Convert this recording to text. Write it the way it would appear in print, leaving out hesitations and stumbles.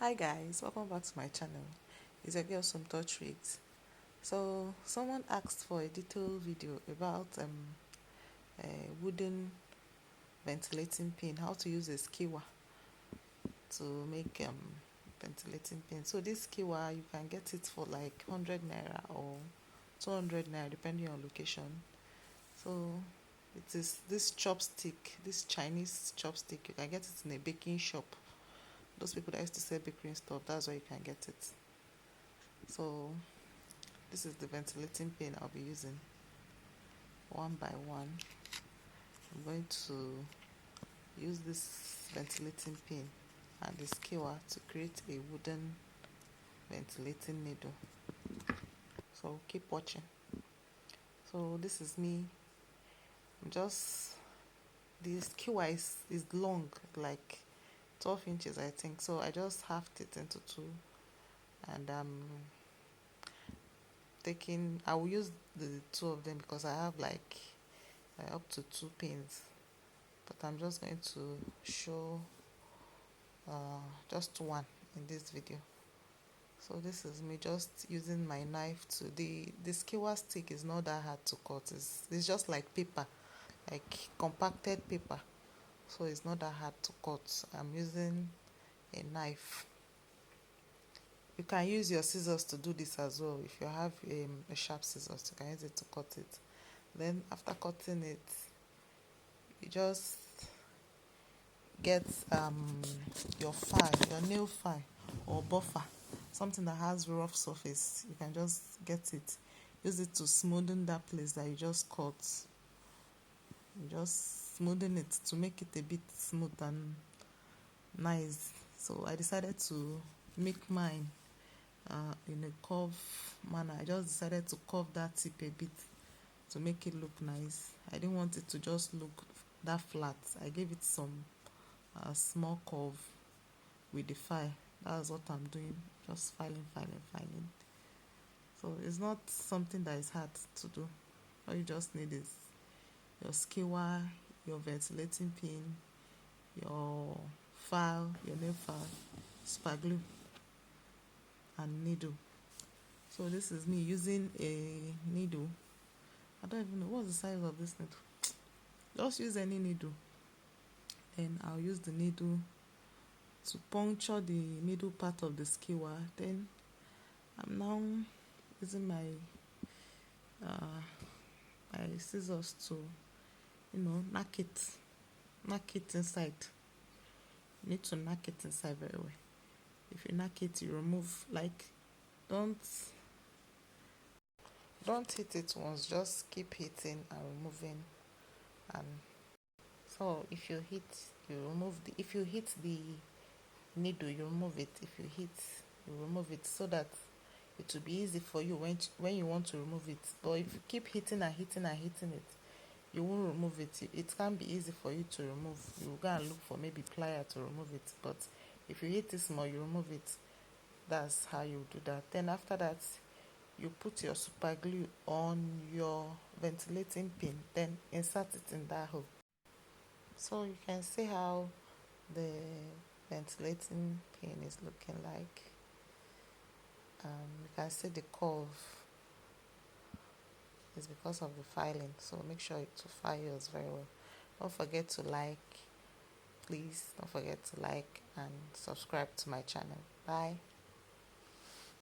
Hi guys, welcome back to my channel. It's your girl Some Touch With. So someone asked for a detailed video about a wooden ventilating pin, how to use a skewer to make ventilating pin. So this skewer, you can get it for like 100 naira or 200 naira depending on location. So it is this chopstick, this Chinese chopstick. You can get it in a baking shop. Those people that used to sell bakery stuff, that's where you can get it. So this is the ventilating pin I'll be using one by one. I'm going to use this ventilating pin and the skewer to create a wooden ventilating needle. So keep watching. So this is me. The skewer is long, like 12 inches I think. So I just halved it into two, and I will use the two of them because I have like up to two pins, but I'm just going to show just one in this video. So this is me just using my knife to the skewer stick is not that hard to cut. It's just like paper, like compacted paper, so it's not that hard to cut. I'm using a knife. You can use your scissors to do this as well. If you have a sharp scissors, you can use it to cut it. Then after cutting it, you just get your file, your nail file or buffer, something that has rough surface. You can just get it, use it to smoothen that place that you just cut. You just smoothen it to make it a bit smooth and nice. So I decided to make mine in a curve manner. I just decided to curve that tip a bit to make it look nice. I didn't want it to just look that flat. I gave it some small curve with the file. That's what I'm doing, just filing. So it's not something that is hard to do. All you just need is your skewer, your ventilating pin, your file, your nail file, super glue, and needle. So this is me using a needle. I don't even know what's the size of this needle. Just use any needle. Then I'll use the needle to puncture the middle part of the skewer. Then I'm now using my scissors to knock it inside. You need to knock it inside very well. If you knock it, you remove, like, don't hit it once, just keep hitting and removing. And so if you hit, you remove if you hit the needle, you remove it. If you hit, you remove it, so that it will be easy for you when you want to remove it. But if you keep hitting and hitting and hitting it, you won't remove it. It can't be easy for you to remove. You will go and look for maybe plier to remove it. But if you hit it small, you remove it. That's how you do that. Then after that, you put your super glue on your ventilating pin, then insert it in that hole. So you can see how the ventilating pin is looking like. You can see the curve is because of the filing, so make sure to file yours very well. Don't forget to like, please don't forget to like and subscribe to my channel. Bye.